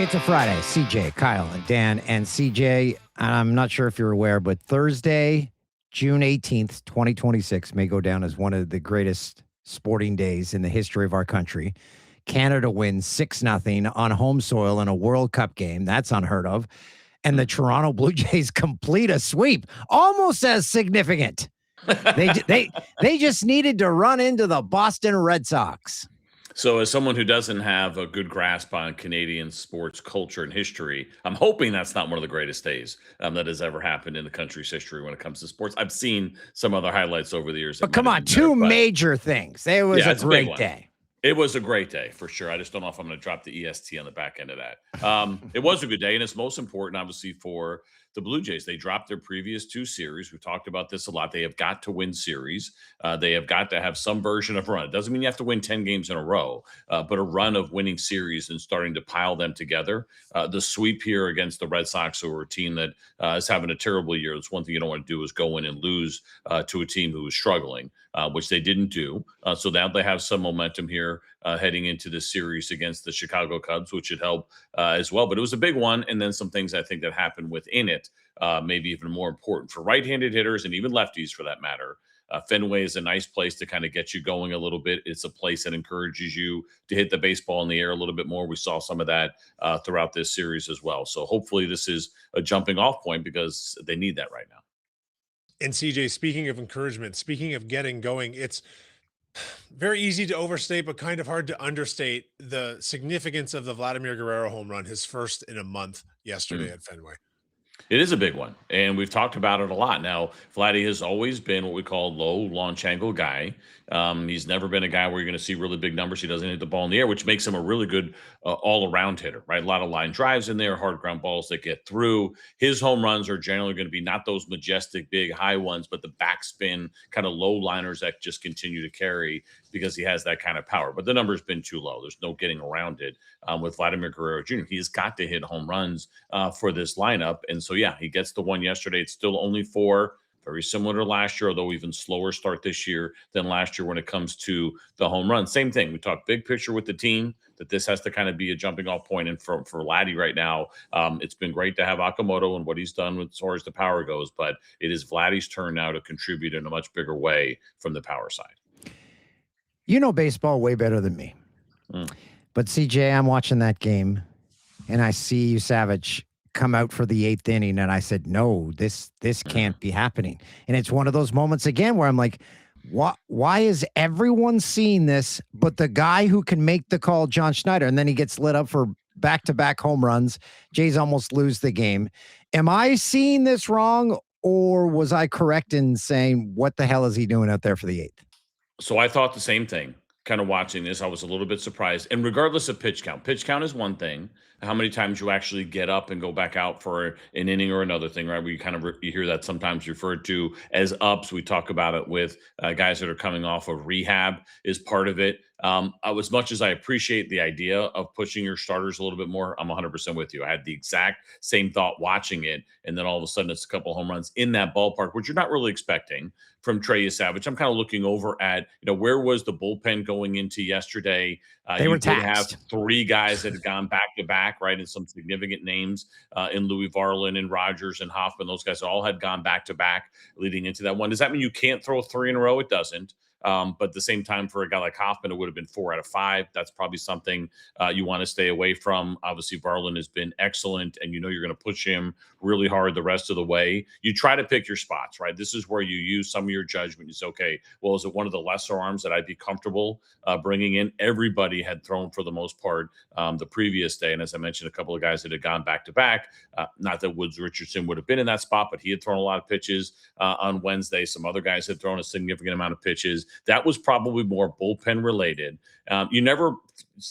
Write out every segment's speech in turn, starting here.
It's a Friday. CJ, Kyle, and Dan. And CJ, I'm not sure if you're aware, but Thursday, June 18th, 2026, may go down as one of the greatest sporting days in the history of our country. Canada wins 6-0 on home soil in a World Cup game. That's unheard of. And the Toronto Blue Jays complete a sweep, almost as significant. They just needed to run into the Boston Red Sox. So as someone who doesn't have a good grasp on Canadian sports culture and history, I'm hoping that's not one of the greatest days that has ever happened in the country's history when it comes to sports. I've seen some other highlights over the years. But come on, two major things. It was a great day. It was a great day for sure. I just don't know if I'm going to drop the EST on the back end of that. It was a good day, and it's most important, obviously, for the Blue Jays. They dropped their previous two series. We've talked about this a lot. They have got to win series. They have got to have some version of run. It doesn't mean you have to win 10 games in a row, but a run of winning series and starting to pile them together. The sweep here against the Red Sox, who are a team that is having a terrible year. That's one thing you don't want to do is go in and lose to a team who is struggling, which they didn't do. So now they have some momentum here heading into this series against the Chicago Cubs, which should help as well. But it was a big one. And then some things I think that happened within it, maybe even more important for right-handed hitters and even lefties for that matter. Fenway is a nice place to kind of get you going a little bit. It's a place that encourages you to hit the baseball in the air a little bit more. We saw some of that throughout this series as well. So hopefully this is a jumping off point because they need that right now. And CJ, speaking of encouragement, speaking of getting going, it's very easy to overstate, but kind of hard to understate the significance of the Vladimir Guerrero home run, his first in a month yesterday at Fenway. It is a big one, and we've talked about it a lot. Now, Vladdy has always been what we call low launch angle guy. He's never been a guy where you're going to see really big numbers. He doesn't hit the ball in the air, which makes him a really good all-around hitter, right? A lot of line drives in there, hard ground balls that get through. His home runs are generally going to be not those majestic, big, high ones, but the backspin kind of low liners that just continue to carry because he has that kind of power. But the number's been too low. There's no getting around it with Vladimir Guerrero Jr. He's got to hit home runs for this lineup. And so, yeah, he gets the one yesterday. It's still only 4. Very similar to last year, although even slower start this year than last year when it comes to the home run. Same thing. We talk big picture with the team that this has to kind of be a jumping off point. And for Vladdy right now, it's been great to have Okamoto and what he's done as far as the power goes, but it is Vladdy's turn now to contribute in a much bigger way from the power side. You know baseball way better than me. But CJ, I'm watching that game and I see Yesavage come out for the 8th inning, and I said, no, this can't be happening. And it's one of those moments again where I'm like, why is everyone seeing this but the guy who can make the call, John Schneider? And then he gets lit up for back-to-back home runs. Jays almost lose the game. Am I seeing this wrong, or was I correct in saying, what the hell is he doing out there for the 8th? So I thought the same thing. Kind of watching this, I was a little bit surprised. And regardless of pitch count is one thing. How many times you actually get up and go back out for an inning or another thing, right? You hear that sometimes referred to as ups. We talk about it with guys that are coming off of rehab is part of it. As much as I appreciate the idea of pushing your starters a little bit more, I'm 100% with you. I had the exact same thought watching it, and then all of a sudden it's a couple home runs in that ballpark, which you're not really expecting from Trey Yesavage. I'm kind of looking over at, where was the bullpen going into yesterday? They were did have 3 guys that had gone back-to-back, right, and some significant names in Louis Varland and Rogers and Hoffman. Those guys all had gone back-to-back leading into that one. Does that mean you can't throw 3 in a row? It doesn't. But at the same time, for a guy like Hoffman, it would have been 4 out of 5. That's probably something you want to stay away from. Obviously, Varland has been excellent, and you're going to push him really hard the rest of the way. You try to pick your spots, right? This is where you use some of your judgment. You say, okay, well, is it one of the lesser arms that I'd be comfortable bringing in? Everybody had thrown for the most part the previous day. And as I mentioned, a couple of guys that had gone back-to-back. Not that Woods Richardson would have been in that spot, but he had thrown a lot of pitches on Wednesday. Some other guys had thrown a significant amount of pitches. That was probably more bullpen related. You never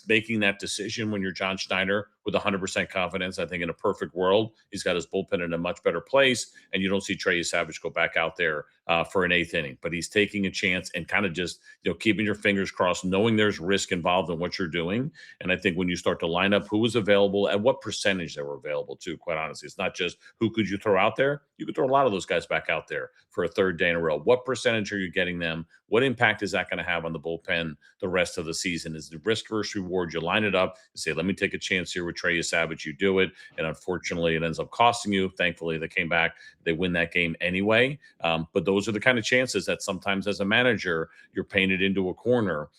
making that decision when you're John Schneider with 100% confidence. I think in a perfect world, he's got his bullpen in a much better place, and you don't see Trey Yesavage go back out there for an 8th inning. But he's taking a chance and kind of just keeping your fingers crossed, knowing there's risk involved in what you're doing. And I think when you start to line up who was available and what percentage they were available to, quite honestly, it's not just who could you throw out there. You could throw a lot of those guys back out there for a 3rd day in a row. What percentage are you getting them? What impact is that going to have on the bullpen the rest of the season? Is the risk first reward. You line it up and say, let me take a chance here with Yesavage. You do it. And unfortunately, it ends up costing you. Thankfully, they came back. They win that game anyway. But those are the kind of chances that sometimes as a manager, you're painted into a corner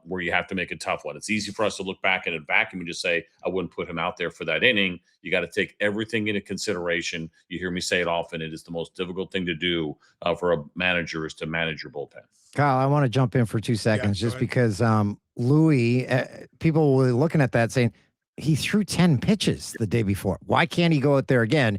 where you have to make a tough one. It's easy for us to look back at a vacuum and just say, I wouldn't put him out there for that inning. You got to take everything into consideration. You hear me say it often. It is the most difficult thing to do for a manager is to manage your bullpen. Kyle, I want to jump in for 2 seconds just because Louis, people were looking at that saying he threw 10 pitches the day before. Why can't he go out there again?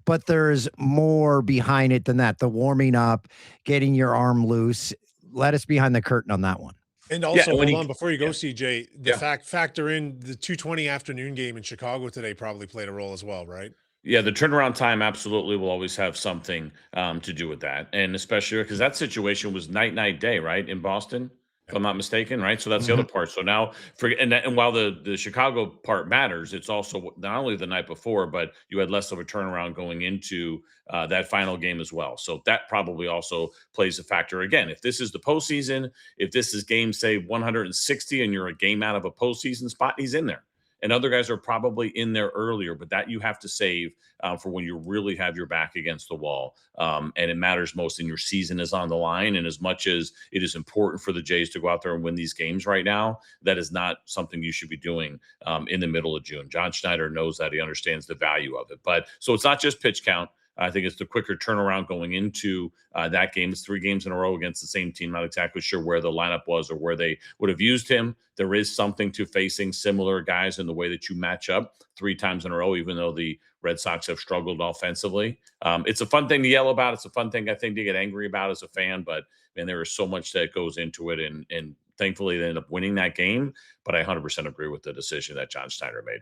But there's more behind it than that. The warming up, getting your arm loose. Let us behind the curtain on that one. And also, hold on, before you go, CJ, the factor in the 2:20 afternoon game in Chicago today probably played a role as well, right? Yeah, the turnaround time absolutely will always have something to do with that. And especially because that situation was night, day, right, in Boston, if I'm not mistaken, right? So that's the other part. So now, and while the Chicago part matters, it's also not only the night before, but you had less of a turnaround going into that final game as well. So that probably also plays a factor. Again, if this is the postseason, if this is game, say, 160 and you're a game out of a postseason spot, he's in there. And other guys are probably in there earlier, but that you have to save for when you really have your back against the wall. And it matters most in your season is on the line. And as much as it is important for the Jays to go out there and win these games right now, that is not something you should be doing in the middle of June. John Schneider knows that. He understands the value of it. But so it's not just pitch count. I think it's the quicker turnaround going into that game. It's 3 games in a row against the same team. Not exactly sure where the lineup was or where they would have used him. There is something to facing similar guys in the way that you match up 3 times in a row, even though the Red Sox have struggled offensively. It's a fun thing to yell about. It's a fun thing, I think, to get angry about as a fan. But, man, there is so much that goes into it. And thankfully, they end up winning that game. But I 100% agree with the decision that John Schneider made.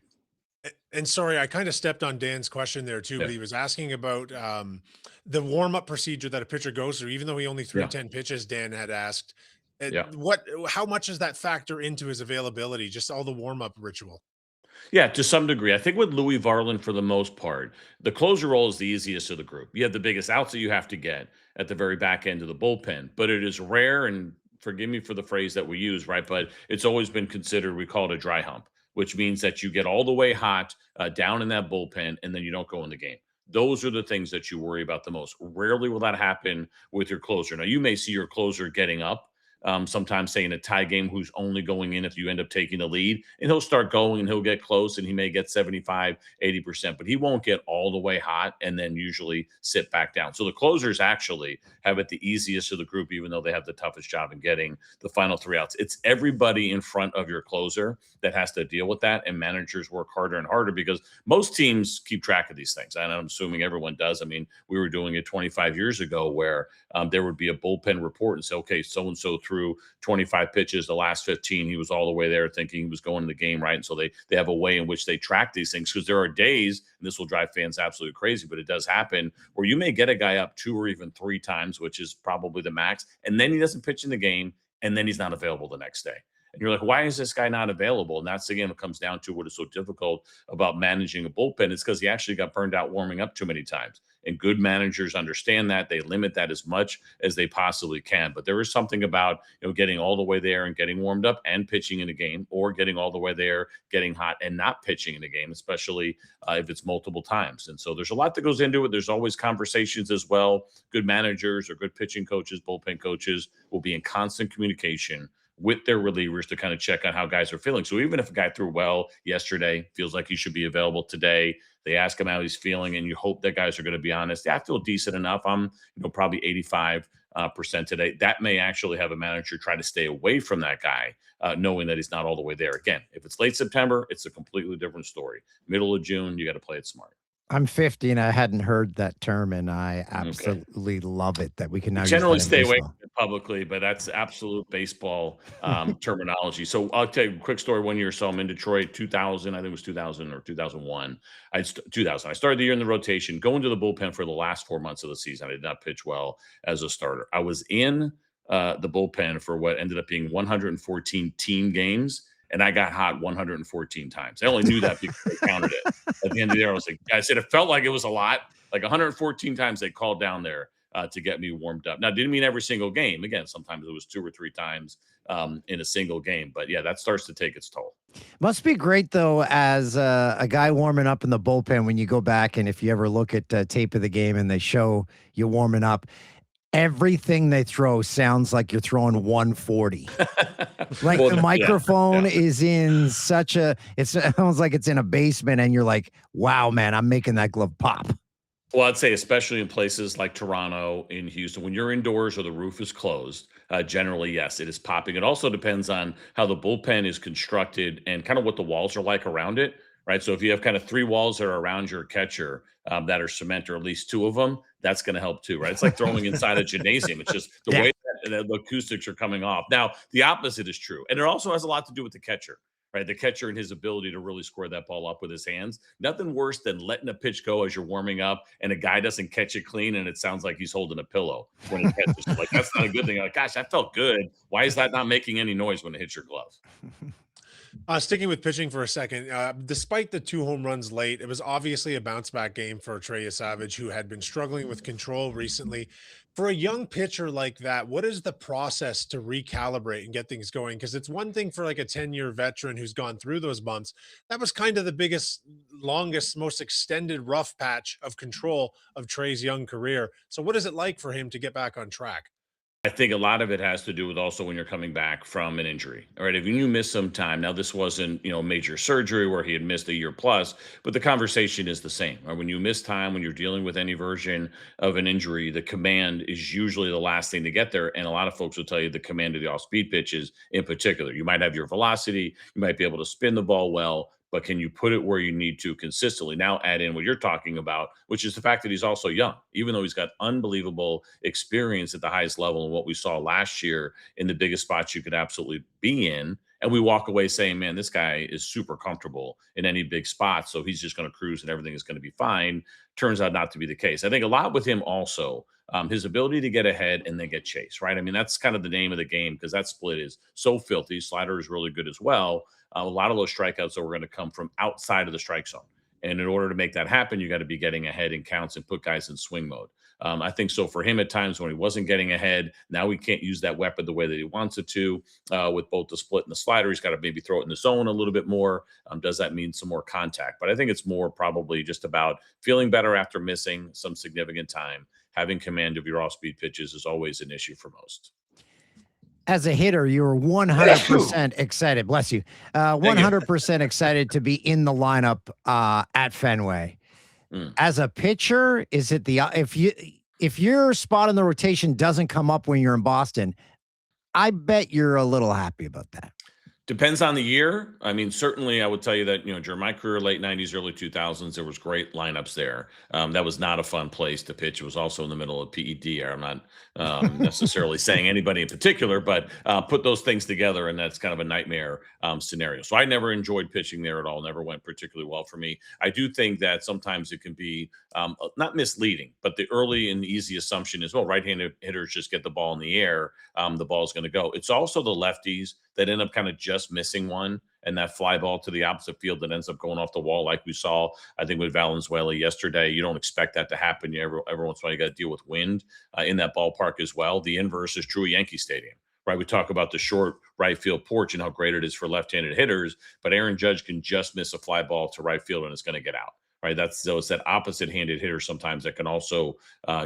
And sorry, I kind of stepped on Dan's question there too, but he was asking about the warm-up procedure that a pitcher goes through, even though he only threw 10 pitches, Dan had asked. How much does that factor into his availability, just all the warm-up ritual? Yeah, to some degree. I think with Louis Varland, for the most part, the closer role is the easiest of the group. You have the biggest outs that you have to get at the very back end of the bullpen, but it is rare, and forgive me for the phrase that we use, right? But it's always been considered, we call it a dry hump, which means that you get all the way hot down in that bullpen and then you don't go in the game. Those are the things that you worry about the most. Rarely will that happen with your closer. Now, you may see your closer getting up, sometimes say in a tie game, who's only going in if you end up taking the lead, and he'll start going and he'll get close and he may get 75, 80%, but he won't get all the way hot and then usually sit back down. So the closers actually have it the easiest of the group, even though they have the toughest job in getting the final 3 outs. It's everybody in front of your closer that has to deal with that, and managers work harder and harder because most teams keep track of these things, and I'm assuming everyone does. I mean, we were doing it 25 years ago where there would be a bullpen report and say, okay, so-and-so threw 25 pitches, the last 15, he was all the way there thinking he was going to the game, right? And so they have a way in which they track these things, because there are days, and this will drive fans absolutely crazy, but it does happen, where you may get a guy up 2 or even 3 times, which is probably the max, and then he doesn't pitch in the game, and then he's not available the next day. And you're like, why is this guy not available? And that's, again, what comes down to what is so difficult about managing a bullpen. It's because he actually got burned out warming up too many times. And good managers understand that. They limit that as much as they possibly can. But there is something about, getting all the way there and getting warmed up and pitching in a game, or getting all the way there, getting hot and not pitching in a game, especially if it's multiple times. And so there's a lot that goes into it. There's always conversations as well. Good managers or good pitching coaches, bullpen coaches will be in constant communication with their relievers to kind of check on how guys are feeling. So even if a guy threw well yesterday, feels like he should be available today, they ask him how he's feeling, and you hope that guys are going to be honest. Yeah, I feel decent enough. I'm, probably 85% today. That may actually have a manager try to stay away from that guy, knowing that he's not all the way there. Again, if it's late September, it's a completely different story. Middle of June, you got to play it smart. I'm 50 and I hadn't heard that term, and I absolutely love it that we can now generally stay away from it publicly, but that's absolute baseball terminology. So I'll tell you a quick story. 1 year, so I'm in Detroit, 2000, I think it was 2000 or 2001. 2000. I started the year in the rotation, going to the bullpen for the last 4 months of the season. I did not pitch well as a starter. I was in the bullpen for what ended up being 114 team games, and I got hot 114 times. I only knew that because they counted it. At the end of the year, I said it felt like it was a lot. Like 114 times they called down there to get me warmed up. Now, didn't mean every single game. Again, sometimes it was 2 or 3 times in a single game. But yeah, that starts to take its toll. Must be great, though, as a guy warming up in the bullpen when you go back and if you ever look at tape of the game and they show you warming up, everything they throw sounds like you're throwing 140. Like Well, the yeah, microphone yeah. is in such a, it sounds like it's in a basement and you're like, wow, man, I'm making that glove pop. Well, I'd say especially in places like Toronto, in Houston, when you're indoors or the roof is closed, generally, yes, it is popping. It also depends on how the bullpen is constructed and kind of what the walls are like around it, right? So if you have kind of 3 walls that are around your catcher that are cement, or at least 2 of them, that's going to help too, right? It's like throwing inside a gymnasium. It's just the Yeah. way that the acoustics are coming off. Now, the opposite is true, and it also has a lot to do with the catcher. Right, the catcher and his ability to really square that ball up with his hands. Nothing worse than letting a pitch go as you're warming up and a guy doesn't catch it clean and it sounds like he's holding a pillow when he catches it. Like, that's not a good thing. Like, gosh, that felt good. Why is that not making any noise when it hits your glove? Sticking with pitching for a second, despite the 2 home runs late, it was obviously a bounce back game for Yesavage, who had been struggling with control recently. For a young pitcher like that, what is the process to recalibrate and get things going? Because it's one thing for like a 10-year veteran who's gone through those bumps. That was kind of the biggest, longest, most extended rough patch of control of Trey's young career. So, what is it like for him to get back on track? I think a lot of it has to do with also when you're coming back from an injury. All right. If you miss some time, now this wasn't, major surgery where he had missed a year plus, but the conversation is the same. Right? When you miss time, when you're dealing with any version of an injury, the command is usually the last thing to get there. And a lot of folks will tell you the command of the off-speed pitches in particular. You might have your velocity, you might be able to spin the ball well, but can you put it where you need to consistently? Now add in what you're talking about, which is the fact that he's also young, even though he's got unbelievable experience at the highest level and what we saw last year in the biggest spots you could absolutely be in. And we walk away saying, man, this guy is super comfortable in any big spot. So he's just going to cruise and everything is going to be fine. Turns out not to be the case. I think a lot with him also, his ability to get ahead and then get chased, right? I mean, that's kind of the name of the game because that split is so filthy. Slider is really good as well. A lot of those strikeouts are going to come from outside of the strike zone. And in order to make that happen, you got to be getting ahead in counts and put guys in swing mode. I think so for him at times when he wasn't getting ahead, now he can't use that weapon the way that he wants it to with both the split and the slider. He's got to maybe throw it in the zone a little bit more. Does that mean some more contact? But I think it's more probably just about feeling better after missing some significant time. Having command of your off-speed pitches is always an issue for most. As a hitter, you were 100% excited. Bless you. 100% excited to be in the lineup at Fenway. As a pitcher, is it if your spot in the rotation doesn't come up when you're in Boston, I bet you're a little happy about that. Depends on the year. I mean, certainly I would tell you that, during my career, late 90s, early 2000s, there was great lineups there. That was not a fun place to pitch. It was also in the middle of PED. I'm not necessarily saying anybody in particular, but put those things together, and that's kind of a nightmare scenario. So I never enjoyed pitching there at all. Never went particularly well for me. I do think that sometimes it can be not misleading, but the early and easy assumption is, well, right-handed hitters just get the ball in the air. The ball's going to go. It's also the lefties that end up kind of just missing one, and that fly ball to the opposite field that ends up going off the wall, like we saw, I think, with Valenzuela yesterday. You don't expect that to happen. Every once in a while, you got to deal with wind in that ballpark as well. The inverse is true at Yankee Stadium, right? We talk about the short right field porch and how great it is for left-handed hitters, but Aaron Judge can just miss a fly ball to right field and it's going to get out. Right, it's that opposite-handed hitter sometimes that can also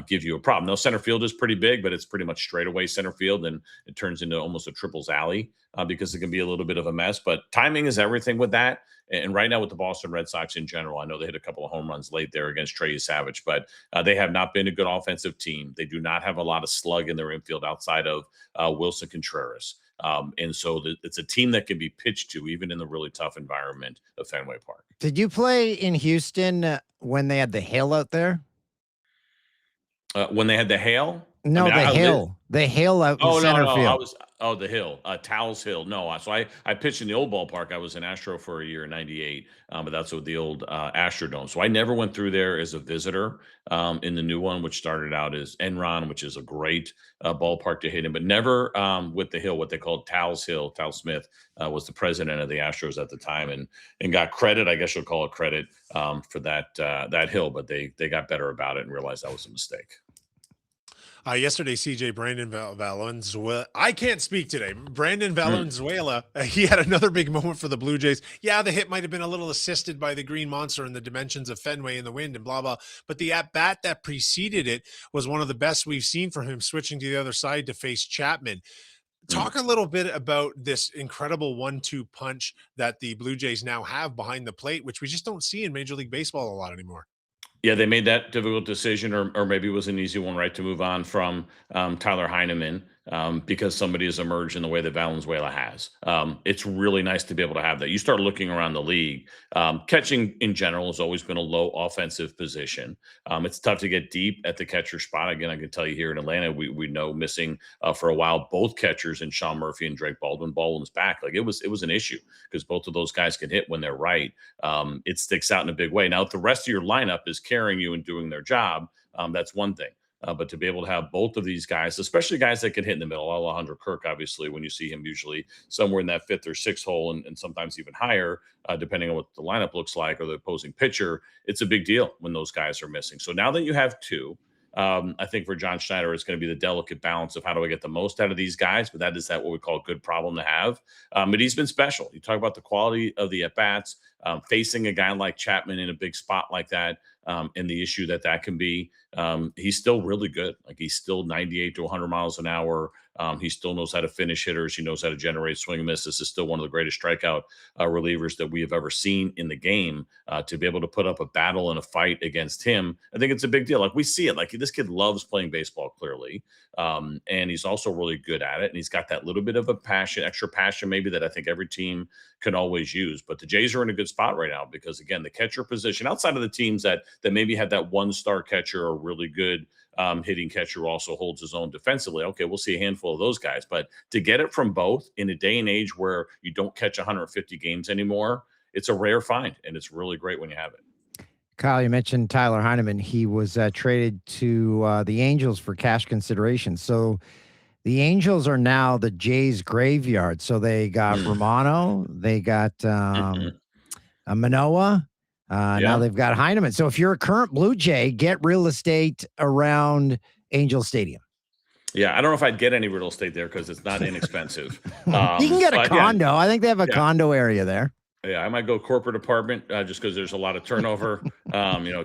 give you a problem. Now, center field is pretty big, but it's pretty much straightaway center field, and it turns into almost a triples alley because it can be a little bit of a mess. But timing is everything with that. And right now with the Boston Red Sox in general, I know they hit a couple of home runs late there against Yesavage, but they have not been a good offensive team. They do not have a lot of slug in their infield outside of Wilson Contreras. And so it's a team that can be pitched to even in the really tough environment of Fenway Park. Did you play in Houston when they had the hail out there? When they had the hail? No, the hail out in center field. The hill, Towels Hill. No, so I pitched in the old ballpark. I was an Astro for a year in '98, but that's with the old Astrodome. So I never went through there as a visitor in the new one, which started out as Enron, which is a great ballpark to hit in, but never with the hill, what they called Towels Hill. Tal Smith was the president of the Astros at the time and got credit, I guess you'll call it credit, for that hill, but they got better about it and realized that was a mistake. Yesterday, CJ Brandon Valenzuela. I can't speak today. Brandon Valenzuela. He had another big moment for the Blue Jays. Yeah, the hit might have been a little assisted by the Green Monster and the dimensions of Fenway and the wind and blah blah. But the at bat that preceded it was one of the best we've seen from him, switching to the other side to face Chapman. Talk a little bit about this incredible 1-2 punch that the Blue Jays now have behind the plate, which we just don't see in Major League Baseball a lot anymore. Yeah, they made that difficult decision, or maybe it was an easy one, right, to move on from Tyler Heineman because somebody has emerged in the way that Valenzuela has. It's really nice to be able to have that. You start looking around the league. Catching in general has always been a low offensive position. It's tough to get deep at the catcher spot. Again, I can tell you here in Atlanta, we know missing for a while both catchers in Sean Murphy and Drake Baldwin. Baldwin's back. Like it was an issue because both of those guys can hit when they're right. It sticks out in a big way. Now, if the rest of your lineup is carrying you and doing their job, that's one thing. But to be able to have both of these guys, especially guys that can hit in the middle, Alejandro Kirk, obviously, when you see him usually somewhere in that fifth or sixth hole and sometimes even higher, depending on what the lineup looks like or the opposing pitcher, it's a big deal when those guys are missing. So now that you have two, I think for John Schneider, it's going to be the delicate balance of how do I get the most out of these guys, but that is what we call a good problem to have. But he's been special. You talk about the quality of the at-bats, facing a guy like Chapman in a big spot like that, and the issue that can be. He's still really good. Like he's still 98 to 100 miles an hour. He still knows how to finish hitters. He knows how to generate swing and miss. This is still one of the greatest strikeout relievers that we have ever seen in the game. To be able to put up a battle and a fight against him, I think it's a big deal. Like we see it. Like this kid loves playing baseball, clearly, and he's also really good at it. And he's got that little bit of a passion, extra passion, maybe that I think every team can always use. But the Jays are in a good spot right now because again, the catcher position outside of the teams that maybe had that one-star catcher or really good hitting catcher who also holds his own defensively. Okay, we'll see a handful of those guys. But to get it from both in a day and age where you don't catch 150 games anymore, it's a rare find, and it's really great when you have it. Kyle, you mentioned Tyler Heineman. He was traded to the Angels for cash consideration. So the Angels are now the Jays graveyard. So they got Romano, they got Manoah. Now they've got Heineman. So if you're a current Blue Jay, get real estate around Angel Stadium. Yeah, I don't know if I'd get any real estate there because it's not inexpensive. You can get a condo. Yeah. I think they have a condo area there. Yeah, I might go corporate apartment just because there's a lot of turnover.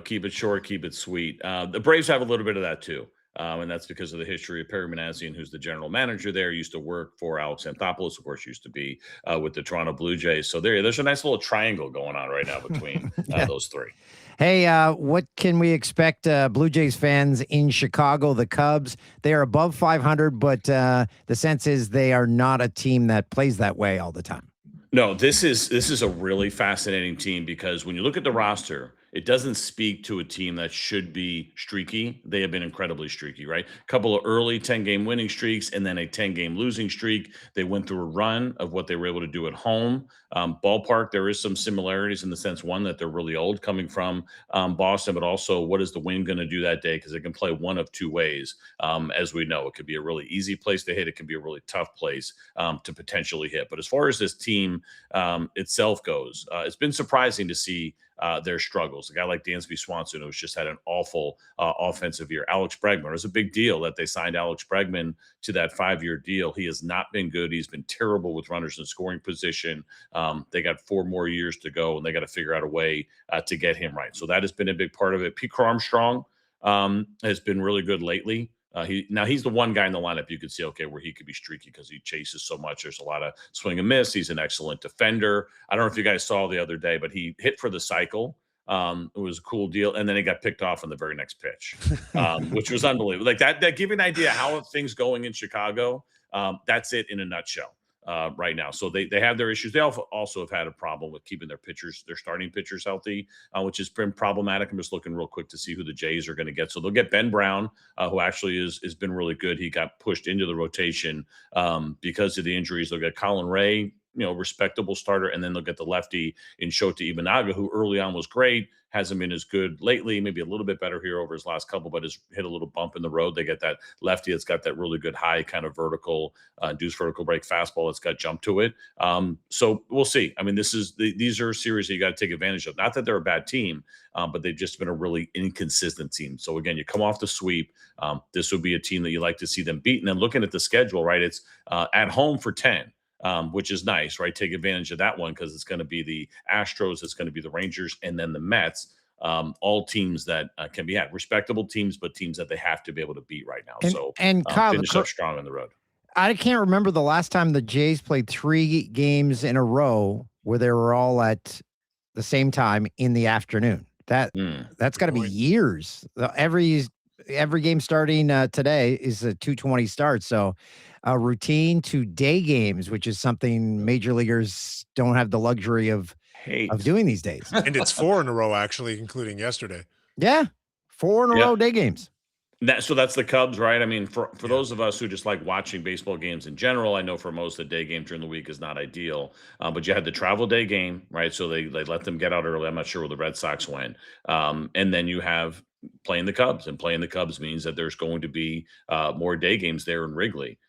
Keep it short, keep it sweet. The Braves have a little bit of that too. And that's because of the history of Perry Manassian, who's the general manager there, used to work for Alex Anthopoulos, of course, used to be with the Toronto Blue Jays. So there's a nice little triangle going on right now between those three. Hey, what can we expect, Blue Jays fans in Chicago? The Cubs, they are above 500, but the sense is they are not a team that plays that way all the time. No, this is a really fascinating team because when you look at the roster, it doesn't speak to a team that should be streaky. They have been incredibly streaky, right? A couple of early 10-game winning streaks and then a 10-game losing streak. They went through a run of what they were able to do at home. Ballpark, there is some similarities in the sense, one, that they're really old coming from Boston, but also what is the wind going to do that day? Because it can play one of two ways. As we know, it could be a really easy place to hit. It can be a really tough place to potentially hit. But as far as this team itself goes, it's been surprising to see their struggles. A guy like Dansby Swanson, who's just had an awful offensive year. Alex Bregman, it was a big deal that they signed Alex Bregman to that 5-year deal. He has not been good. He's been terrible with runners in scoring position. They got 4 more years to go, and they got to figure out a way to get him right. So that has been a big part of it. Pete Armstrong has been really good lately. He's the one guy in the lineup you could see, okay, where he could be streaky because he chases so much. There's a lot of swing and miss. He's an excellent defender. I don't know if you guys saw the other day, but he hit for the cycle. It was a cool deal. And then he got picked off on the very next pitch, which was unbelievable. Like that give you an idea how things going in Chicago. That's it in a nutshell. Right now. So they have their issues. They also have had a problem with keeping their starting pitchers healthy, which has been problematic. I'm just looking real quick to see who the Jays are going to get. So they'll get Ben Brown, who actually has been really good. He got pushed into the rotation because of the injuries. They'll get Colin Ray, respectable starter, and then they'll get the lefty in Shota Imanaga, who early on was great, hasn't been as good lately, maybe a little bit better here over his last couple, but has hit a little bump in the road. They get that lefty that's got that really good high kind of vertical, induced vertical break fastball that's got jump to it. So we'll see. I mean, these are series that you got to take advantage of. Not that they're a bad team, but they've just been a really inconsistent team. So again, you come off the sweep. This would be a team that you like to see them beat. And then looking at the schedule, right, it's at home for 10. Which is nice, right? Take advantage of that one because it's going to be the Astros, it's going to be the Rangers, and then the Mets. All teams that can be had, respectable teams, but teams that they have to be able to beat right now. And Kyle, finish up strong on the road. I can't remember the last time the Jays played 3 games in a row where they were all at the same time in the afternoon. That's got to be years. Every game starting today is a 2:20 start. So a routine to day games, which is something major leaguers don't have the luxury of doing these days. And it's 4 in a row, actually, including yesterday. Yeah. 4 in a row day games. So that's the Cubs, right? I mean, for those of us who just like watching baseball games in general, I know for most the day game during the week is not ideal. But you had the travel day game, right? So they let them get out early. I'm not sure where the Red Sox went. And then you have playing the Cubs, and playing the Cubs means that there's going to be more day games there in Wrigley.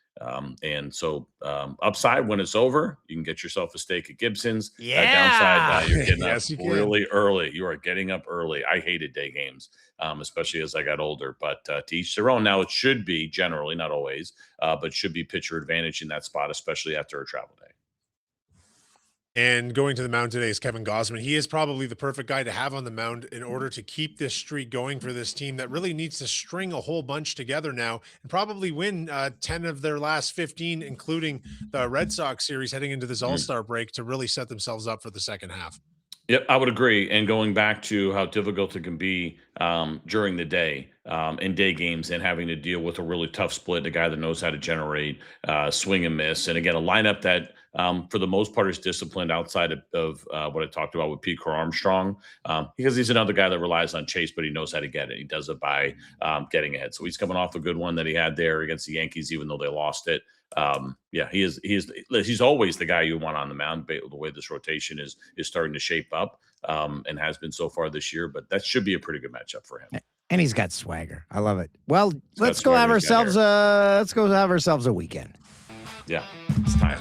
And so upside, when it's over, you can get yourself a steak at Gibson's. Downside, you're getting up really early. You are getting up early. I hated day games, especially as I got older, but to each their own. Now it should be generally, not always, but should be pitcher advantage in that spot, especially after a travel day. And going to the mound today is Kevin Gausman. He is probably the perfect guy to have on the mound in order to keep this streak going for this team that really needs to string a whole bunch together now and probably win 10 of their last 15, including the Red Sox series heading into this All-Star break to really set themselves up for the second half. Yep, I would agree. And going back to how difficult it can be during the day in day games and having to deal with a really tough split, a guy that knows how to generate swing and miss. And again, a lineup that for the most part is disciplined outside of what I talked about with Pete Crow Armstrong, because he's another guy that relies on chase, but he knows how to get it. He does it by getting ahead. So he's coming off a good one that he had there against the Yankees, even though they lost it. He's always the guy you want on the mound. The way this rotation is starting to shape up and has been so far this year, but that should be a pretty good matchup for him. And he's got swagger. I love it. Well, let's go have ourselves a weekend. Yeah, it's time.